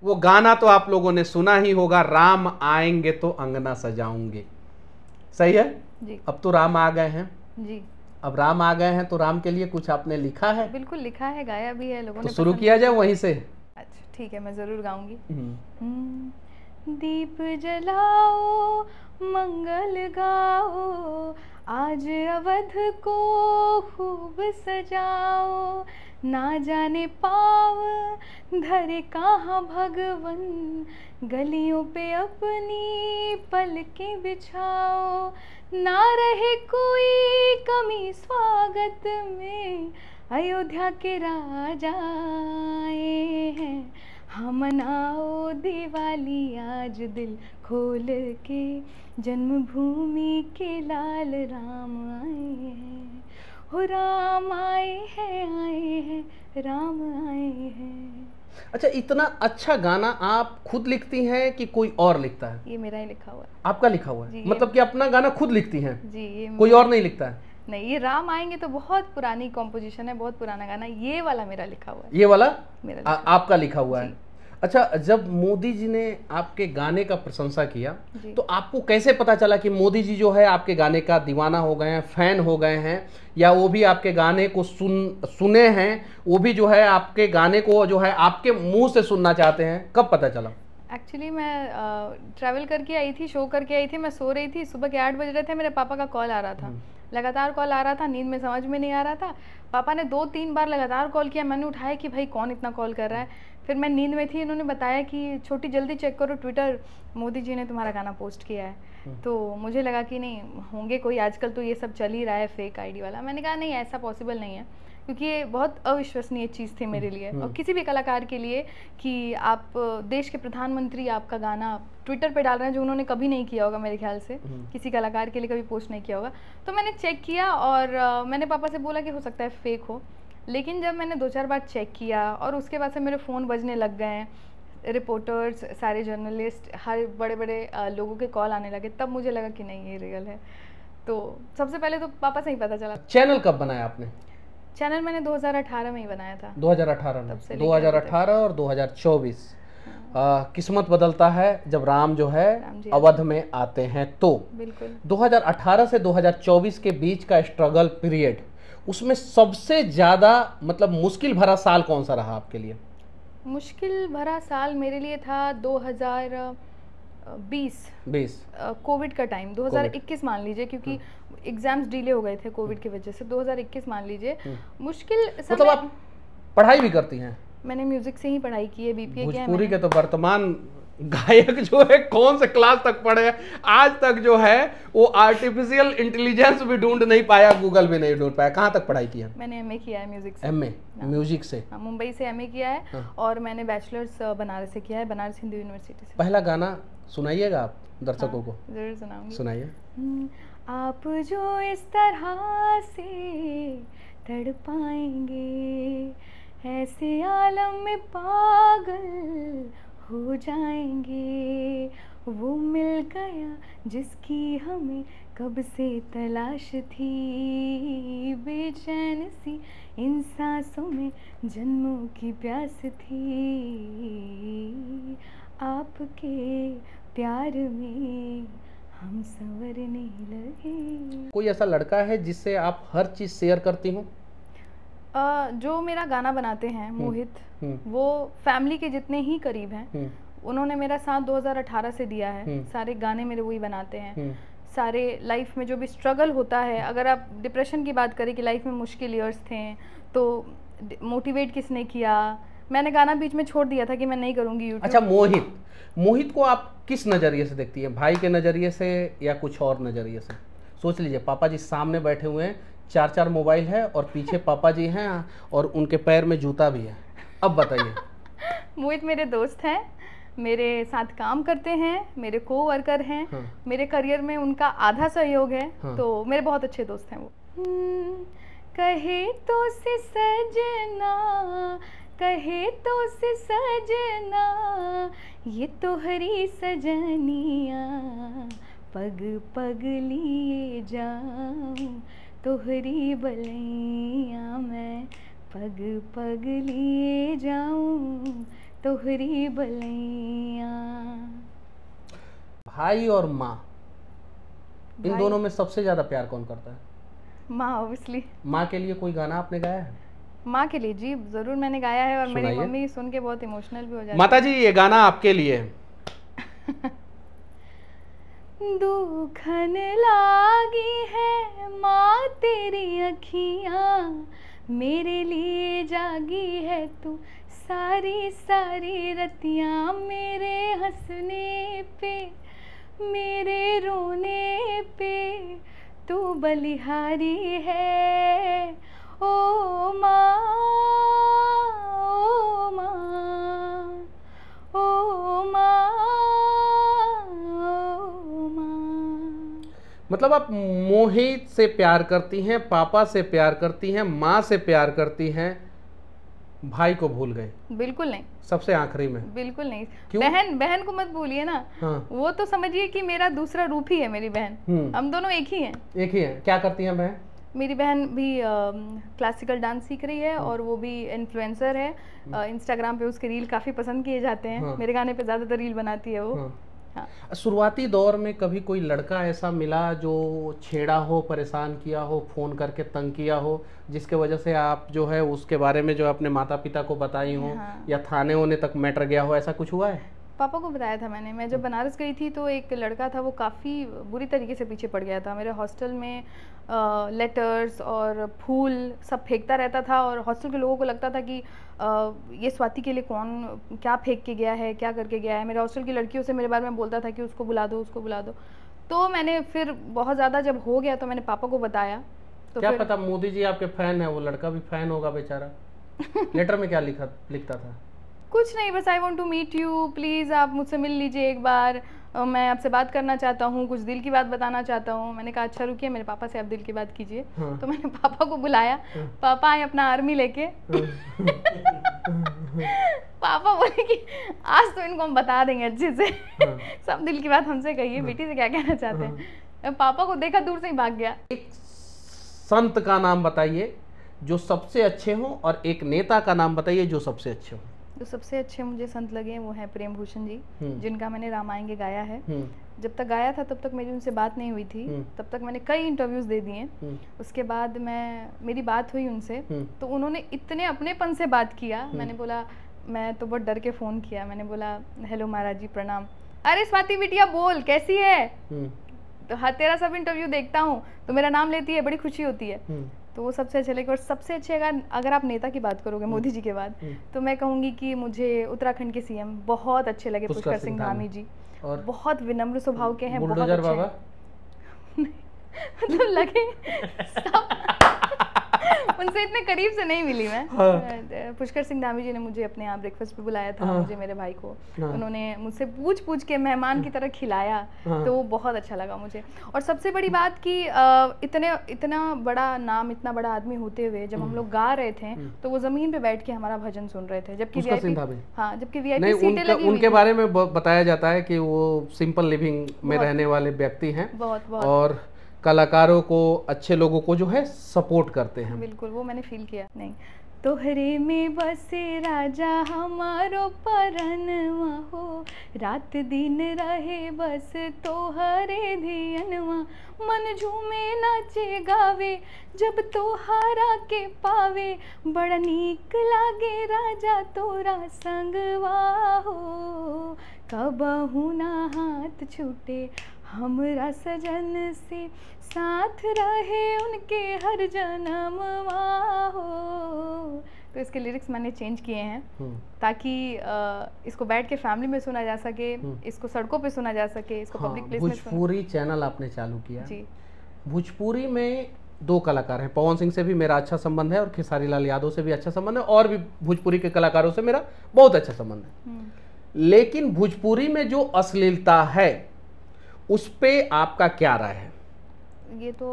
वो गाना तो आप लोगों ने सुना ही होगा, राम आएंगे तो अंगना सजाऊंगे। सही है जी। अब तो राम आ गए हैं। जी अब राम आ गए हैं तो राम के लिए कुछ आपने लिखा है? बिल्कुल लिखा है, गाया भी है, लोगों तो ने शुरू पसंद किया भी जाए वहीं से। अच्छा ठीक है, मैं ज़रूर गाऊंगी। हम्म। दीप जलाओ, मंगल गाओ, आज अवध को खूब सजाओ, ना जाने पाव धरे कहाँ भगवन, गलियों पे अपनी पलकें बिछाओ, ना रहे कोई कमी स्वागत में, अयोध्या के राजा आए हैं, हम मनाओ दिवाली आज दिल खोल के, जन्मभूमि के लाल राम आए हैं, हो राम आए हैं, राम आए हैं। अच्छा, इतना अच्छा गाना आप खुद लिखती हैं कि कोई और लिखता है? ये मेरा ही लिखा हुआ है। आपका लिखा हुआ है? जी, मतलब कि अपना गाना खुद लिखती हैं? जी, ये कोई मेरा- और नहीं लिखता है? नहीं, ये राम आएंगे तो बहुत पुरानी कॉम्पोजिशन है, बहुत पुराना गाना, ये वाला मेरा लिखा हुआ है। ये वाला मेरा लिखा आपका लिखा हुआ है? जी। अच्छा, जब मोदी जी ने आपके गाने का प्रशंसा किया जी। तो आपको कैसे पता चला कि मोदी जी जो है आपके गाने का दीवाना हो गए हैं, फैन हो गए हैं, या वो भी आपके गाने को सुने हैं, वो भी जो है आपके गाने को जो है आपके मुंह से सुनना चाहते हैं? कब पता चला? एक्चुअली मैं ट्रैवल करके आई थी, शो करके आई थी, मैं सो रही थी, सुबह के 8 बज रहे थे, मेरे पापा का कॉल आ रहा था, लगातार कॉल आ रहा था, नींद में समझ में नहीं आ रहा था, पापा ने 2-3 बार लगातार कॉल किया, मैंने उठाया कि भाई कौन इतना कॉल कर रहा है, फिर मैं नींद में थी, इन्होंने बताया कि छोटी जल्दी चेक करो ट्विटर, मोदी जी ने तुम्हारा गाना पोस्ट किया है, तो मुझे लगा कि नहीं होंगे कोई, आजकल तो ये सब चल ही रहा है फेक आईडी वाला, मैंने कहा नहीं ऐसा पॉसिबल नहीं है, क्योंकि ये बहुत अविश्वसनीय चीज़ थी मेरे लिए और किसी भी कलाकार के लिए कि आप देश के प्रधानमंत्री आपका गाना ट्विटर पे डाल रहे हैं, जो उन्होंने कभी नहीं किया होगा मेरे ख्याल से, किसी कलाकार के लिए कभी पोस्ट नहीं किया होगा। तो मैंने चेक किया और मैंने पापा से बोला कि हो सकता है फेक हो, लेकिन जब मैंने 2-4 बार चेक किया और उसके बाद से मेरे फ़ोन बजने लग गए हैं, रिपोर्टर्स, सारे जर्नलिस्ट, हर बड़े बड़े लोगों के कॉल आने लगे, तब मुझे लगा कि नहीं ये रियल है। तो सबसे पहले तो पापा से ही पता चला। चैनल कब बनाया आपने? चैनल मैंने 2018 में ही बनाया था। 2018 में? तब से 2018 और 2024 किस्मत बदलता है जब राम जो है राम जी अवध में आते हैं। तो बिल्कुल 2018 से 2024 के बीच का स्ट्रगल पीरियड, उसमें सबसे ज़्यादा मतलब मुश्किल भरा साल कौन सा रहा आपके लिए? मुश्किल भरा साल मेरे लिए था 2020 कोविड का टाइम, 2021 मान लीजिए, क्योंकि एग्जाम्स डिले हो गए थे कोविड की वजह से, 2021 मान लीजिए मुश्किल समय। मतलब आप पढ़ाई भी करती हैं? मैंने म्यूजिक से ही पढ़ाई की है, बीपीए किया है भोजपुरी मैंने। के तो वर्तमान गायक जो है कौन से क्लास तक पढ़े हैं, आज तक जो है वो आर्टिफिशियल इंटेलिजेंस भी ढूंढ नहीं पाया, गूगल भी नहीं ढूंढ पाया। कहाँ तक पढ़ाई की है? मैंने एमए किया है म्यूजिक से। एमए म्यूजिक से? हाँ, मुंबई से एमए किया है। हाँ। और मैंने बैचलर्स बनारस से किया है, बनारस हिंदू यूनिवर्सिटी से। पहला गाना सुनाइएगा आप दर्शकों को? जरूर सुनाऊंगी। सुनाइए। आप जो इस तरह से तड़पाएंगे, ऐसे आलम में पागल हो जाएंगे, वो मिल गया जिसकी हमें कब से तलाश थी, बेचैन सी इन सांसों में जन्मों की प्यास थी, आपके प्यार में हम संवरने लगे। कोई ऐसा लड़का है जिससे आप हर चीज शेयर करती हो? जो मेरा गाना बनाते हैं मोहित, वो फैमिली के जितने ही करीब हैं, उन्होंने मेरा साथ 2018 से दिया है, सारे गाने मेरे वही बनाते हैं, सारे लाइफ में जो भी स्ट्रगल होता है, अगर आप डिप्रेशन की बात करें कि लाइफ में मुश्किल ईयर्स थे, तो मोटिवेट किसने किया, मैंने गाना बीच में छोड़ दिया था कि मैं नहीं करूँगी यूट्यूब। अच्छा, मोहित को आप किस नज़रिए से देखती हैं? भाई के नज़रिए से या कुछ और नज़रिए से? सोच लीजिए, पापा जी सामने बैठे हुए हैं, 4 मोबाइल है और पीछे पापा जी हैं और उनके पैर में जूता भी है, अब बताइए। मोहित मेरे दोस्त हैं, मेरे साथ काम करते हैं, मेरे कोवर्कर हैं। हाँ। मेरे करियर में उनका आधा सहयोग है। हाँ। तो मेरे बहुत अच्छे दोस्त हैं वो। कहे तो से सजना, कहे तो से सजना, ये तो हरी सजनिया, पग पग लिए जाऊं तोहरी बलैया, मैं पग पग लिए जाऊं तोहरी बलैया। भाई और माँ, इन भाई- दोनों में सबसे ज्यादा प्यार कौन करता है? माँ ऑब्वियसली। माँ के लिए कोई गाना आपने गाया है? माँ के लिए जी जरूर मैंने गाया है, और मेरी सुनाइए। मम्मी सुन के बहुत इमोशनल भी हो जाती माता जी ये गाना आपके लिए है। दुखन लागी है माँ तेरी अखियाँ, मेरे लिए जागी है तू सारी सारी रतियाँ। मेरे हंसने पे मेरे रोने पे तू बलिहारी है। ओ माँ, ओ माँ, ओ माँ, ओ माँ। मतलब आप मोहित से प्यार करती हैं, पापा से प्यार करती हैं, माँ से प्यार करती हैं, भाई को भूल गए बिल्कुल नहीं, सबसे आखिरी में? बिल्कुल नहीं। क्यों? बहन को मत भूलिए ना। हाँ। वो तो समझिए कि मेरा दूसरा रूप ही है मेरी बहन। हम दोनों एक ही हैं। एक ही है। क्या करती हैं बहन? मेरी बहन भी क्लासिकल डांस सीख रही है, और वो भी इन्फ्लुएंसर है। इंस्टाग्राम पे उसके रील काफ़ी पसंद किए जाते हैं। हाँ। मेरे गाने पे ज़्यादातर रील बनाती है वो। हाँ। हाँ। शुरुआती दौर में कभी कोई लड़का ऐसा मिला जो छेड़ा हो, परेशान किया हो, फ़ोन करके तंग किया हो, जिसके वजह से आप जो है उसके बारे में जो अपने माता पिता को बताई हो? हाँ। या थाने होने तक मैटर गया हो, ऐसा कुछ हुआ है? पापा को बताया था मैंने। मैं जब बनारस गई थी तो एक लड़का था, वो काफ़ी बुरी तरीके से पीछे पड़ गया था। मेरे हॉस्टल में लेटर्स और फूल सब फेंकता रहता था, और हॉस्टल के लोगों को लगता था कि ये स्वाति के लिए कौन क्या फेंक के गया है, क्या करके गया है। मेरे हॉस्टल की लड़कियों से मेरे बारे में बोलता था कि उसको बुला दो, उसको बुला दो। तो मैंने फिर बहुत ज़्यादा जब हो गया तो मैंने पापा को बताया। तो क्या फिर पता मोदी जी आपके फैन है, वो लड़का भी फैन होगा बेचारा। लेटर में क्या लिखता था? कुछ नहीं, बस I want to meet you, please आप मुझसे मिल लीजिए एक बार, मैं आपसे बात करना चाहता हूँ, कुछ दिल की बात बताना चाहता हूँ। मैंने कहा अच्छा रुकिए, मेरे पापा से आप दिल की बात कीजिए। हाँ। तो मैंने पापा को बुलाया। पापा आए अपना आर्मी लेके। पापा बोले कि आज तो इनको हम बता देंगे अच्छे से। सब दिल की बात हमसे कहिए, बेटी से क्या कहना चाहते हैं। पापा को देखा दूर से ही भाग गया। एक संत का नाम बताइए जो सबसे अच्छे हों, और एक नेता का नाम बताइए जो सबसे अच्छे हों। जो सबसे अच्छे मुझे संत लगे वो हैं प्रेम भूषण जी, जिनका मैंने रामायण के गाया है। जब तक गाया था तब तक मेरी उनसे बात नहीं हुई थी, तब तक मैंने कई इंटरव्यूज दे दिए। उसके बाद मेरी बात हुई उनसे, तो उन्होंने इतने अपनेपन से बात किया। मैंने बोला, मैं तो बहुत डर के फ़ोन किया। मैंने बोला हेलो महाराज जी प्रणाम। अरे स्वाति बिटिया बोल कैसी है? तो हाँ तेरा सब इंटरव्यू देखता हूँ तो मेरा नाम लेती है, बड़ी खुशी होती है। तो वो सबसे अच्छे लगे। और सबसे अच्छे अगर आप नेता की बात करोगे मोदी जी के बाद, तो मैं कहूँगी कि मुझे उत्तराखंड के सीएम बहुत अच्छे लगे, पुष्कर सिंह धामी जी। और बहुत विनम्र स्वभाव के हैं, बहुत अच्छे बाबा मतलब लगे उनसे इतने करीब से नहीं मिली मैं। हाँ। पुष्कर सिंह धामी जी ने मुझे अपने यहाँ ब्रेकफास्ट पे बुलाया था। हाँ। मुझे, मेरे भाई को। हाँ। उन्होंने मुझसे पूछ के मेहमान की तरह खिलाया। हाँ। तो वो बहुत अच्छा लगा मुझे। और सबसे बड़ी बात कि इतना बड़ा नाम, इतना बड़ा आदमी होते हुए जब हम लोग गा रहे थे तो वो जमीन पे बैठ के हमारा भजन सुन रहे थे, जबकि वीआईपी सीटें लगी। उनके बारे में बताया जाता है कि वो सिंपल लिविंग में रहने वाले व्यक्ति हैं, बहुत और कलाकारों को, अच्छे लोगों को जो है सपोर्ट करते हैं। बिल्कुल, वो मैंने फील किया। नहीं तोहरे में बसे राजा हमारो परनवा हो, रात दिन रहे बस तोहरे धियनवा। मन झूमे नाचे गावे जब तोहारा के पावे, बड़ा नीक लागे राजा तोरा संगवा हो। कबहू ना हाथ छूटे हमरा सजन से, साथ रहे उनके हर जन्मवा हो। तो इसके लिरिक्स मैंने चेंज किए हैं ताकि इसको बैठ के फैमिली में सुना जा सके, इसको सड़कों पे सुना जा सके, इसको पब्लिक प्लेस में। भोजपुरी चैनल आपने चालू किया जी। भोजपुरी में दो कलाकार हैं, पवन सिंह से भी मेरा अच्छा संबंध है और खेसारी लाल यादव से भी अच्छा संबंध है, और भी भोजपुरी के कलाकारों से मेरा बहुत अच्छा संबंध है। लेकिन भोजपुरी में जो अश्लीलता है उस पे आपका क्या राय है? ये तो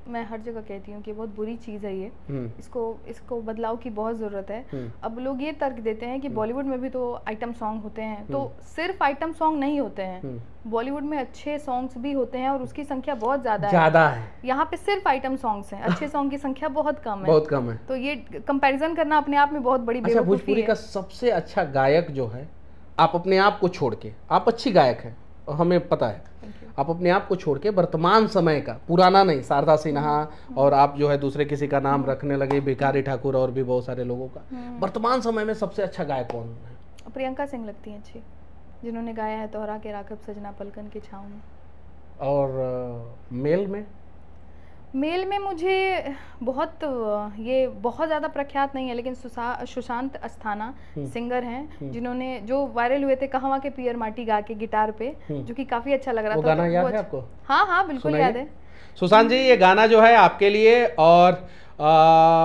मैं हर जगह कहती हूँ कि बहुत बुरी चीज़ है ये, इसको बदलाव की बहुत ज़रूरत है। अब लोग ये तर्क देते हैं कि बॉलीवुड में भी तो आइटम सॉन्ग होते हैं, तो सिर्फ आइटम सॉन्ग नहीं होते हैं, बॉलीवुड में अच्छे सॉन्ग्स भी होते हैं और उसकी संख्या बहुत ज़्यादा है। यहाँ पे सिर्फ आइटम सॉन्ग्स हैं, अच्छे सॉन्ग की संख्या बहुत कम है। तो ये कंपैरिजन करना अपने आप में बहुत बड़ी बेवकूफ़ी है। भोजपुरी का सबसे अच्छा गायक जो है, आप अपने आप को छोड़ के, आप अच्छी गायक है हमें पता है, आप अपने आप को छोड़ के वर्तमान समय का, पुराना नहीं, शारदा सिन्हा और आप जो है दूसरे किसी का नाम रखने लगे, भिखारी ठाकुर और भी बहुत सारे लोगों का, वर्तमान समय में सबसे अच्छा गायक कौन है? प्रियंका सिंह लगती है अच्छी, जिन्होंने गाया है तोहरा के राखब सजना पलकन की छाँव में। और मेल में मुझे ये बहुत ज़्यादा प्रख्यात नहीं है, लेकिन सुशांत अस्थाना सिंगर हैं, जिन्होंने जो वायरल हुए थे कहवा के पियर माटी गा के गिटार पे, जो कि काफ़ी अच्छा लग रहा था। गाना याद है आपको? हाँ बिल्कुल याद है। सुशांत जी, ये गाना जो है आपके लिए, और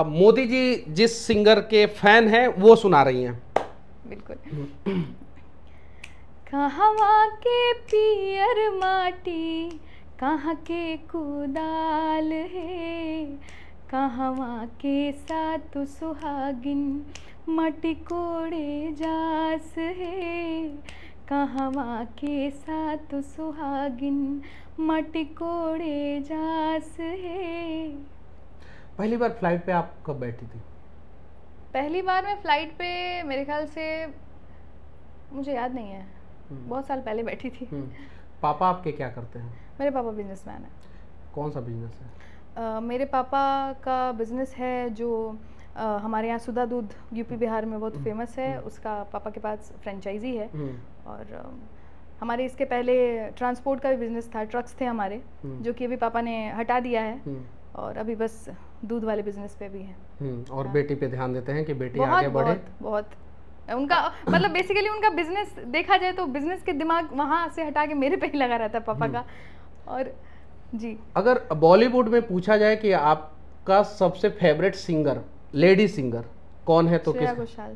मोदी जी जिस सिंगर के फैन हैं वो सुना रही हैं। बिल्कुल। कहवा के पियर माटी कहाँ के कुदाल है, कहवा के साथ सुहागिन मटी कोड़े जास है, कहवा के साथ सुहागिन मटी कोड़े जास है। पहली बार फ्लाइट पे आप कब बैठी थी? पहली बार मैं फ्लाइट पे मेरे ख्याल से, मुझे याद नहीं है, बहुत साल पहले बैठी थी। पापा आपके क्या करते हैं? मेरे पापा बिजनेसमैन है। कौन सा बिजनेस है? मेरे पापा का बिजनेस है जो हमारे यहाँ सुधा दूध यूपी बिहार में बहुत फेमस है, उसका पापा के पास फ्रेंचाइजी है। और हमारे इसके पहले ट्रांसपोर्ट का भी बिजनेस था, ट्रक्स थे हमारे, जो कि अभी पापा ने हटा दिया है, और अभी बस दूध वाले बिजनेस पे भी है। और बेटी पे ध्यान देते हैं कि बेटी आगे बढ़े। बहुत उनका मतलब बेसिकली उनका बिजनेस देखा जाए तो बिजनेस के दिमाग वहाँ से हटा के मेरे पे ही लगा रहता है पापा का। और जी, अगर बॉलीवुड में पूछा जाए कि आपका सबसे फेवरेट सिंगर, लेडी सिंगर कौन है, तो श्रेया घोषाल।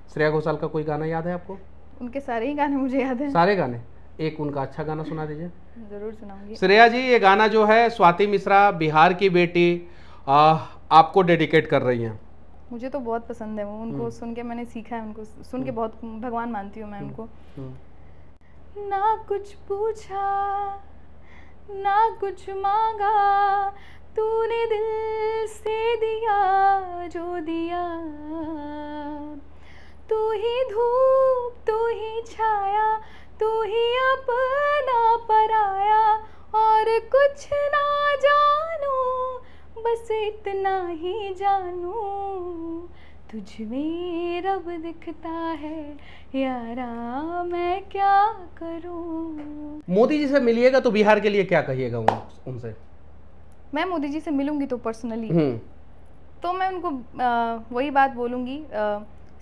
श्रेया घोषाल का कोई गाना याद है आपको? उनके सारे ही गाने मुझे याद है। सारे गाने? एक उनका अच्छा गाना सुना दीजिए। जरूर सुनाऊंगी। श्रेया जी, ये गाना जो है स्वाति मिश्रा, बिहार की बेटी, आपको डेडिकेट कर रही हैं। मुझे तो बहुत पसंद है वो, उनको सुन के मैंने सीखा है, उनको सुन के बहुत भगवान मानती हूँ मैं उनको। ना कुछ पूछा ना कुछ मांगा, तूने दिल से दिया जो दिया, तू ही धूप तू ही छाया, तू ही अपना पराया, और कुछ ना जानू बस इतना ही जानू, तुझ में रब दिखता है यारा, मैं क्या करूं। मोदी जी से मिलिएगा तो बिहार के लिए क्या कहिएगा उनसे? मैं मोदी जी से मिलूंगी तो पर्सनली तो मैं उनको वही बात बोलूंगी,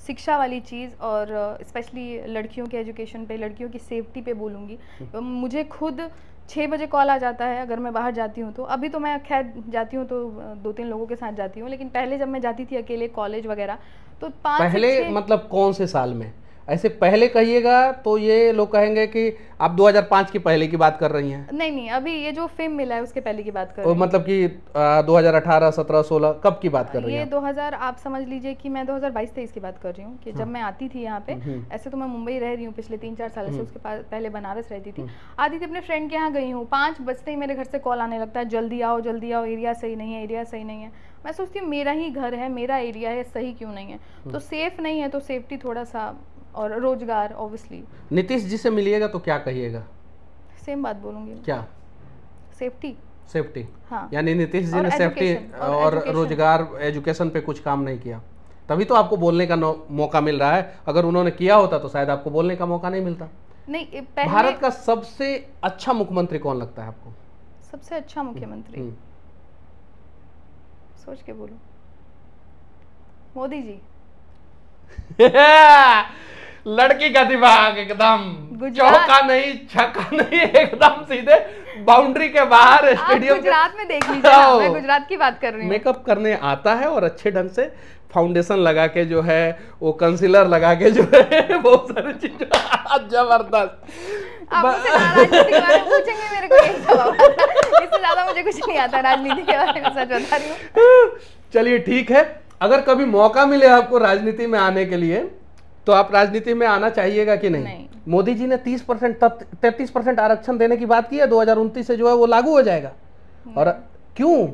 शिक्षा वाली चीज़, और स्पेशली लड़कियों के एजुकेशन पे, लड़कियों की सेफ्टी पे बोलूँगी। मुझे खुद 6 बजे कॉल आ जाता है अगर मैं बाहर जाती हूँ तो। अभी तो मैं खैर जाती हूँ तो 2-3 लोगों के साथ जाती हूँ, लेकिन पहले जब मैं जाती थी अकेले कॉलेज वगैरह तो 5 पहले मतलब कौन से साल में? ऐसे पहले कहिएगा तो ये लोग कहेंगे कि आप 2005 की पहले की बात कर रही हैं। नहीं, अभी ये जो फेम मिला है उसके पहले की बात कर रही हूँ। मतलब कि 2018, 17, 16 कब की बात कर रही हैं? ये 2000, आप समझ लीजिए कि मैं 2022-23 की बात कर रही हूँ कि जब मैं आती थी यहाँ पे। ऐसे तो मैं मुंबई रह रही हूँ पिछले 3-4 साल से, उसके पहले बनारस रहती थी। आती थी अपने फ्रेंड के यहाँ गई हूँ, 5 बजते ही मेरे घर से कॉल आने लगता है, जल्दी आओ, एरिया सही नहीं है, एरिया सही नहीं है। मैं सोचती हूँ मेरा ही घर है, मेरा एरिया है, सही क्यों नहीं है? तो सेफ नहीं है तो सेफ्टी थोड़ा सा, और रोजगार ऑब्वियसली। नीतीश जी से मिलिएगा तो क्या कहिएगा? सेम बात बोलूंगी। क्या? सेफ्टी। हाँ, यानी नीतीश जी ने सेफ्टी और रोजगार, एजुकेशन पे कुछ काम नहीं किया, तभी तो आपको बोलने का मौका मिल रहा है। अगर उन्होंने किया होता तो शायद आपको बोलने का मौका नहीं मिलता। नहीं, भारत का सबसे अच्छा मुख्यमंत्री कौन लगता है आपको? सबसे अच्छा मुख्यमंत्री सोच के बोलो। मोदी जी। लड़की का दिमाग एकदम चौका नहीं छक्का नहीं, एकदम सीधे बाउंड्री के बाहर स्टेडियम। गुजरात में देख लीजिए, मैं गुजरात की बात कर रही हूँ। मेकअप करने आता है और अच्छे ढंग से फाउंडेशन लगा के जो है, वो कंसीलर लगा के जो है, बहुत सारी चीजें जबरदस्त। आप मुझसे नाराजगी के बारे में पूछेंगे, मेरे को यही जवाब आता है। इससे ज्यादा मुझे कुछ नहीं आता राजनीति के बारे में, सच बता रही हूँ। चलिए ठीक है, अगर कभी मौका मिले आपको राजनीति में आने के लिए तो आप राजनीति में आना चाहिएगा कि नहीं? मोदी जी ने 30% 33% आरक्षण देने की बात की है, 2029 से जो है वो लागू हो जाएगा। और क्यों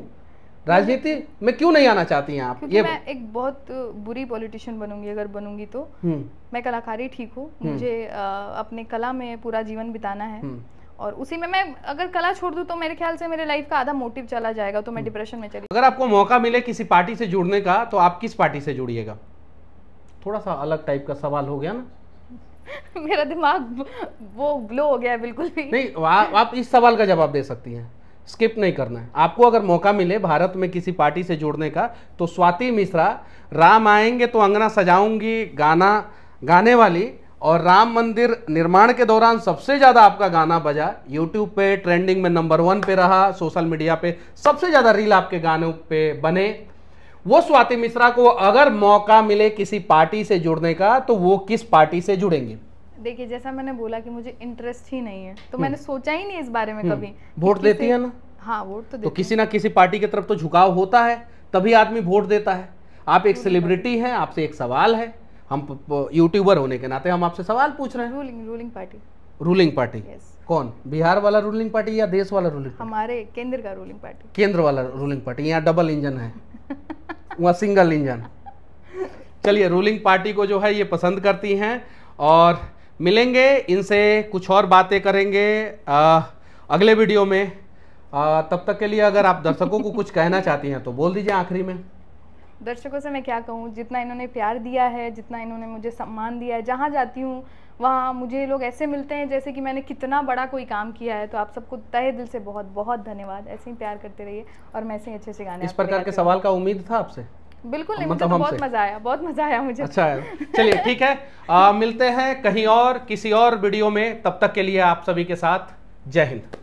राजनीति में क्यों नहीं आना चाहती हैं आप? क्योंकि मैं एक बहुत बुरी पॉलिटिशियन बनूंगी अगर बनूंगी तो। मैं कलाकारी ठीक हूँ, मुझे अपने कला में पूरा जीवन बिताना है और उसी में मैं अगर कला छोड़ दूं तो मेरे ख्याल से मेरे लाइफ का आधा मोटिव चला जाएगा, तो मैं डिप्रेशन में चली। अगर आपको मौका मिले किसी पार्टी से जुड़ने का तो आप किस पार्टी से जुड़िएगा? थोड़ा सा अलग टाइप का सवाल हो गया ना। मेरा दिमाग वो ग्लो हो गया है बिल्कुल भी नहीं, आप इस सवाल का जवाब दे सकती हैं, स्किप नहीं करना है आपको। अगर मौका मिले भारत में किसी पार्टी से जुड़ने का तो स्वाति मिश्रा, राम आएंगे तो अंगना सजाऊंगी गाना गाने वाली, और राम मंदिर निर्माण के दौरान सबसे ज्यादा आपका गाना बजा, यूट्यूब पे ट्रेंडिंग में नंबर 1 पे रहा, सोशल मीडिया पे सबसे ज्यादा रील आपके गानों पे बने, वो स्वाति मिश्रा को अगर मौका मिले किसी पार्टी से जुड़ने का तो वो किस पार्टी से जुड़ेंगे? देखिए, जैसा मैंने बोला कि मुझे इंटरेस्ट ही नहीं है, तो मैंने सोचा ही नहीं इस बारे में कभी। वोट देती है ना? हाँ, वोट तो किसी ना किसी पार्टी की तरफ तो झुकाव होता है, तभी आदमी वोट देता है। आप एक सेलिब्रिटी हैं, आपसे एक सवाल है, हम यूट्यूबर होने के नाते हम आपसे सवाल पूछ रहे हैं। Ruling party. रूलिंग पार्टी कौन? बिहार वाला रूलिंग पार्टी या देश वाला रूलिंग? हमारे केंद्र का रूलिंग पार्टी। केंद्र वाला रूलिंग पार्टी। यहाँ डबल इंजन है, वहाँ सिंगल इंजन। चलिए, रूलिंग पार्टी को जो है ये पसंद करती हैं और मिलेंगे इनसे, कुछ और बातें करेंगे अगले वीडियो में। तब तक के लिए अगर आप दर्शकों को कुछ कहना चाहती हैं तो बोल दीजिए आखिरी में। दर्शकों से मैं क्या कहूँ, जितना इन्होंने प्यार दिया है, जितना इन्होंने मुझे सम्मान दिया है, जहाँ जाती हूँ वहाँ मुझे लोग ऐसे मिलते हैं जैसे कि मैंने कितना बड़ा कोई काम किया है। तो आप सबको तहे दिल से बहुत बहुत धन्यवाद। ऐसे ही प्यार करते रहिए और मैं ऐसे ही अच्छे गाने। इस प्रकार के सवाल का उम्मीद था आपसे? बिल्कुल नहीं, मुझे तो बहुत मजा आया, बहुत मजा आया मुझे। अच्छा है, चलिए ठीक है, मिलते हैं कहीं और किसी और वीडियो में। तब तक के लिए आप सभी के साथ जय हिंद।